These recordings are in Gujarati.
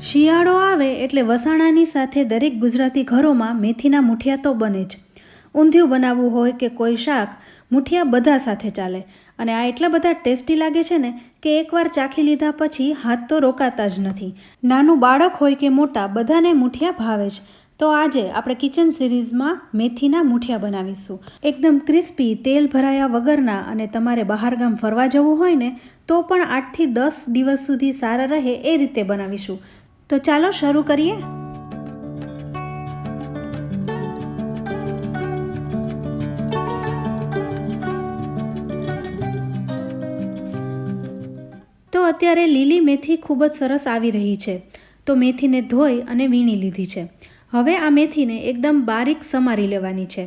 શિયાળો આવે એટલે વસાણાની સાથે દરેક ગુજરાતી ઘરોમાં મેથીના મુઠિયા તો બને જ. ઊંધિયું બનાવવું હોય કે કોઈ શાક, મુઠિયા બધા સાથે ચાલે. અને આ એટલા બધા ટેસ્ટી લાગે છે ને કે એકવાર ચાખી લીધા પછી હાથ તો રોકાતા જ નથી. નાનું બાળક હોય કે મોટા, બધાને મુઠિયા ભાવે જ. તો આજે આપણે કિચન સિરીઝમાં મેથીના મુઠિયા બનાવીશું. એકદમ ક્રિસ્પી, તેલ ભરાયા વગરના, અને તમારે બહારગામ ફરવા જવું હોય ને તો પણ 8 થી 10 દિવસ સુધી સારા રહે એ રીતે બનાવીશું. તો ચાલો શરૂ કરીએ. તો અત્યારે લીલી મેથી ખૂબ જ સરસ આવી રહી છે. તો મેથીને ધોઈ અને વીણી લીધી છે. હવે આ મેથીને એકદમ બારીક સમારી લેવાની છે.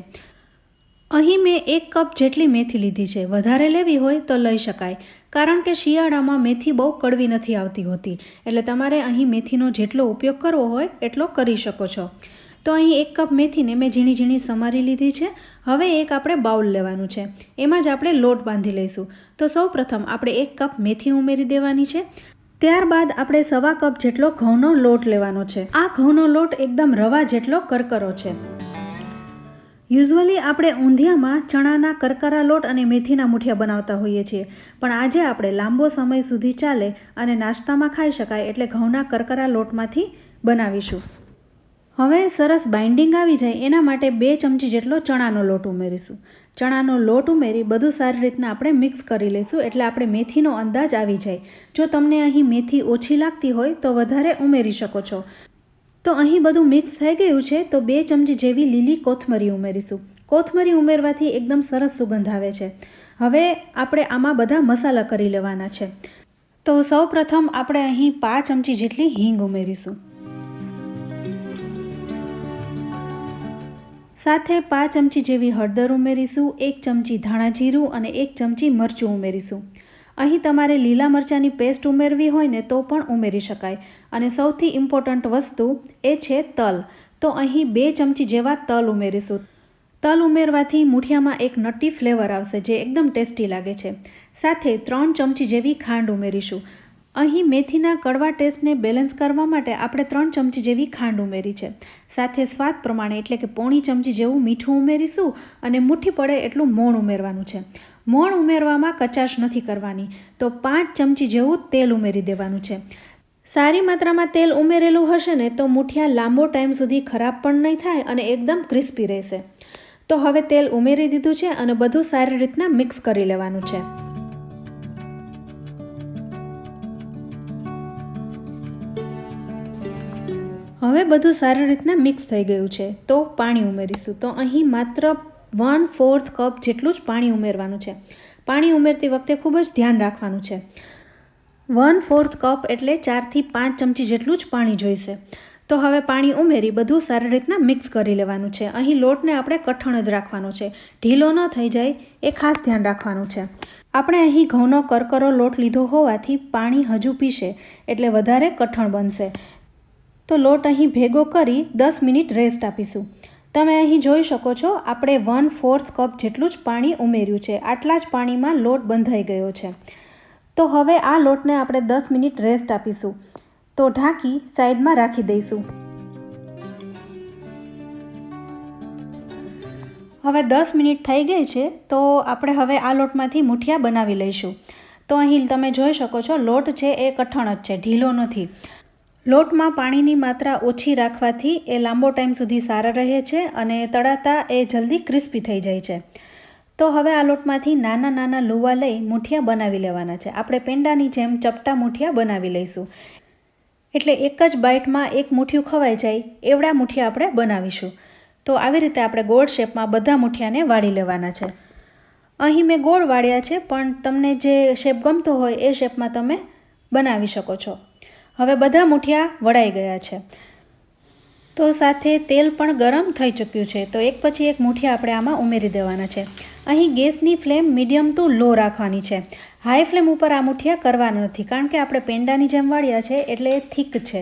અહીં મેં 1 કપ જેટલી મેથી લીધી છે. વધારે લેવી હોય તો લઈ શકાય, કારણ કે શિયાળામાં મેથી બહુ કડવી નથી આવતી હોતી, એટલે તમારે અહીં મેથીનો જેટલો ઉપયોગ કરવો હોય એટલો કરી શકો છો. તો અહીં 1 કપ મેથીને મેં ઝીણી ઝીણી સમારી લીધી છે. હવે એક આપણે બાઉલ લેવાનું છે, એમાં જ આપણે લોટ બાંધી લઈશું. તો સૌપ્રથમ આપણે 1 કપ મેથી ઉમેરી દેવાની છે. ત્યારબાદ આપણે 1/4 કપ જેટલો ઘઉંનો લોટ લેવાનો છે. આ ઘઉંનો લોટ એકદમ રવા જેટલો કરકરો છે. યુઝ્યુઅલી આપણે ઊંધિયામાં ચણાના કરકરા લોટ અને મેથીના મુઠિયા બનાવતા હોઈએ છીએ, પણ આજે આપણે લાંબો સમય સુધી ચાલે અને નાસ્તામાં ખાઈ શકાય એટલે ઘઉંના કરકરા લોટમાંથી બનાવીશું. હવે સરસ બાઇન્ડિંગ આવી જાય એના માટે 2 ચમચી જેટલો ચણાનો લોટ ઉમેરીશું. ચણાનો લોટ ઉમેરી બધું સારી રીતના આપણે મિક્સ કરી લઈશું, એટલે આપણે મેથીનો અંદાજ આવી જાય. જો તમને અહીં મેથી ઓછી લાગતી હોય તો વધારે ઉમેરી શકો છો. તો અહીં બધું મિક્સ થઈ ગયું છે, તો 2 ચમચી જેવી લીલી કોથમરી ઉમેરીશું. કોથમરી ઉમેરવાથી એકદમ સરસ સુગંધ આવે છે. હવે આપણે આમાં બધા મસાલા કરી લેવાના છે. તો સૌપ્રથમ આપણે અહીં 5 ચમચી જેટલી હિંગ ઉમેરીશું. સાથે 5 ચમચી જેવી હળદર ઉમેરીશું, 1 ચમચી ધાણા જીરું અને 1 ચમચી મરચું ઉમેરીશું. અહીં તમારે લીલા મરચાંની પેસ્ટ ઉમેરવી હોય ને તો પણ ઉમેરી શકાય. અને સૌથી ઇમ્પોર્ટન્ટ વસ્તુ એ છે તલ. તો અહીં 2 ચમચી જેવા તલ ઉમેરીશું. તલ ઉમેરવાથી મુઠિયામાં એક નટી ફ્લેવર આવશે જે એકદમ ટેસ્ટી લાગે છે. સાથે 3 ચમચી જેવી ખાંડ ઉમેરીશું. અહીં મેથીના કડવા ટેસ્ટને બેલેન્સ કરવા માટે આપણે 3 ચમચી જેવી ખાંડ ઉમેરી છે. સાથે સ્વાદ પ્રમાણે એટલે કે પોણી ચમચી જેવું મીઠું ઉમેરીશું અને મુઠ્ઠી પડે એટલું મોણ ઉમેરવાનું છે. મોણ ઉમેરવામાં કચાશ નથી કરવાની. તો 5 ચમચી જેવું તેલ ઉમેરી દેવાનું છે. સારી માત્રામાં તેલ ઉમેરેલું હશે ને તો મુઠિયા લાંબો ટાઈમ સુધી ખરાબ પણ નહીં થાય અને એકદમ ક્રિસ્પી રહેશે. તો હવે તેલ ઉમેરી દીધું છે અને બધું સારી રીતના મિક્સ કરી લેવાનું છે. હવે બધું સારી રીતના મિક્સ થઈ ગયું છે, તો પાણી ઉમેરીશું. તો અહીં માત્ર 1/4 કપ જેટલું જ પાણી ઉમેરવાનું છે. પાણી ઉમેરતી વખતે ખૂબ જ ધ્યાન રાખવાનું છે. 1/4 કપ એટલે 4 થી 5 ચમચી જેટલું જ પાણી જોઈશે. તો હવે પાણી ઉમેરી બધું સારી રીતના મિક્સ કરી લેવાનું છે. અહીં લોટને આપણે કઠણ જ રાખવાનો છે, ઢીલો ન થઈ જાય એ ખાસ ધ્યાન રાખવાનું છે. આપણે અહીં ઘઉંનો કરકરો લોટ લીધો હોવાથી પાણી હજુ પીશે એટલે વધારે કઠણ બનશે. તો લોટ અહીં ભેગો કરી 10 મિનિટ રેસ્ટ આપીશું. તમે અહીં જોઈ શકો છો આપણે 1/4 કપ જેટલું જ પાણી ઉમેર્યું છે. આટલા જ પાણીમાં લોટ બંધાઈ ગયો છે. તો હવે આ લોટને આપણે 10 મિનિટ રેસ્ટ આપીશું. તો ઢાંકી સાઈડમાં રાખી દઈશું. હવે 10 મિનિટ થઈ ગઈ છે, તો આપણે હવે આ લોટમાંથી મુઠિયા બનાવી લઈશું. તો અહીં તમે જોઈ શકો છો લોટ છે એ કઠણ જ છે, ઢીલો નથી. લોટમાં પાણીની માત્રા ઓછી રાખવાથી એ લાંબો ટાઈમ સુધી સારા રહે છે અને તળાતા એ જલ્દી ક્રિસ્પી થઈ જાય છે. તો હવે આ લોટમાંથી નાના નાના લુવા લઈ મુઠિયા બનાવી લેવાના છે. આપણે પેંડાની જેમ ચપટા મુઠિયા બનાવી લઈશું. એટલે એક જ બાઇટમાં એક મુઠિયું ખવાઈ જાય એવડા મુઠિયા આપણે બનાવીશું. તો આવી રીતે આપણે ગોળ શેપમાં બધા મુઠિયાને વાળી લેવાના છે. અહીં મેં ગોળ વાળ્યા છે, પણ તમને જે શેપ ગમતો હોય એ શેપમાં તમે બનાવી શકો છો. હવે બધા મુઠિયા વળાઈ ગયા છે. તો સાથે તેલ પણ ગરમ થઈ ચૂક્યું છે. તો એક પછી એક મુઠિયા આપણે આમાં ઉમેરી દેવાના છે. અહીં ગેસની ફ્લેમ મીડિયમ ટુ લો રાખવાની છે. હાઈ ફ્લેમ ઉપર આ મુઠિયા કરવાના નથી, કારણ કે આપણે પેંડાની જેમ વાળ્યા છે એટલે એ થીક છે.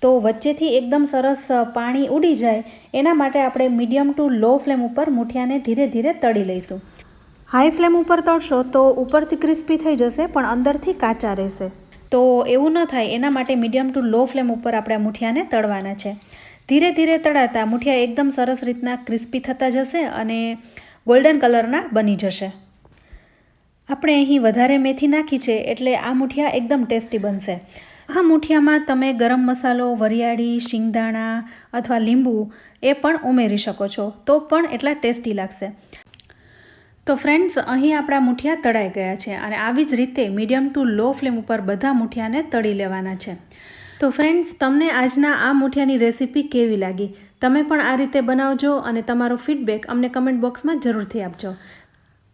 તો વચ્ચેથી એકદમ સરસ પાણી ઉડી જાય એના માટે આપણે મીડિયમ ટુ લો ફ્લેમ ઉપર મુઠિયાને ધીરે ધીરે તળી લઈશું. હાઈ ફ્લેમ ઉપર તળશો તો ઉપરથી ક્રિસ્પી થઈ જશે પણ અંદરથી કાચા રહેશે. તો એવું ન થાય એના માટે મીડિયમ ટુ લો ફ્લેમ ઉપર આપણે આ મૂઠિયાને તળવાના છે. ધીરે ધીરે તળાતા મૂઠિયા એકદમ સરસ રીતના ક્રિસ્પી થતા જશે અને ગોલ્ડન કલરના બની જશે. આપણે અહીં વધારે મેથી નાખી છે એટલે આ મૂઠિયા એકદમ ટેસ્ટી બનશે. આ મૂઠિયામાં તમે ગરમ મસાલો, વરિયાળી, શિંગદાણા અથવા લીંબુ એ પણ ઉમેરી શકો છો તો પણ એટલા ટેસ્ટી લાગશે. તો ફ્રેન્ડ્સ, અહીં આપણા મૂઠિયા તળાઈ ગયા છે અને આવી જ રીતે મીડિયમ ટુ લો ફ્લેમ ઉપર બધા મૂઠિયાને તળી લેવાના છે. તો ફ્રેન્ડ્સ, તમને આજના આ મૂઠિયાની રેસીપી કેવી લાગી? તમે પણ આ રીતે બનાવજો અને તમારો ફીડબેક અમને કમેન્ટ બોક્સમાં જરૂરથી આપજો.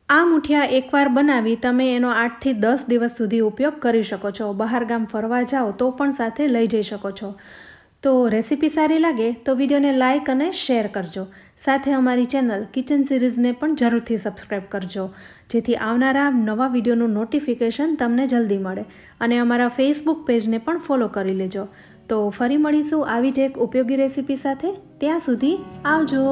આ મૂઠિયા એકવાર બનાવી તમે એનો 8 થી 10 દિવસ સુધી ઉપયોગ કરી શકો છો. બહાર ગામ ફરવા જાઓ તો પણ સાથે લઈ જઈ શકો છો. તો રેસીપી સારી લાગે તો વિડીયોને લાઇક અને શેર કરજો. સાથે અમારી ચેનલ કિચન સિરીઝને પણ જરૂરથી સબસ્ક્રાઈબ કરજો, જેથી આવનારા નવા વિડીયોનું નોટિફિકેશન તમને જલ્દી મળે. અને અમારા ફેસબુક પેજને પણ ફોલો કરી લેજો. તો ફરી મળીશું આવી જ એક ઉપયોગી રેસીપી સાથે. ત્યાં સુધી આવજો.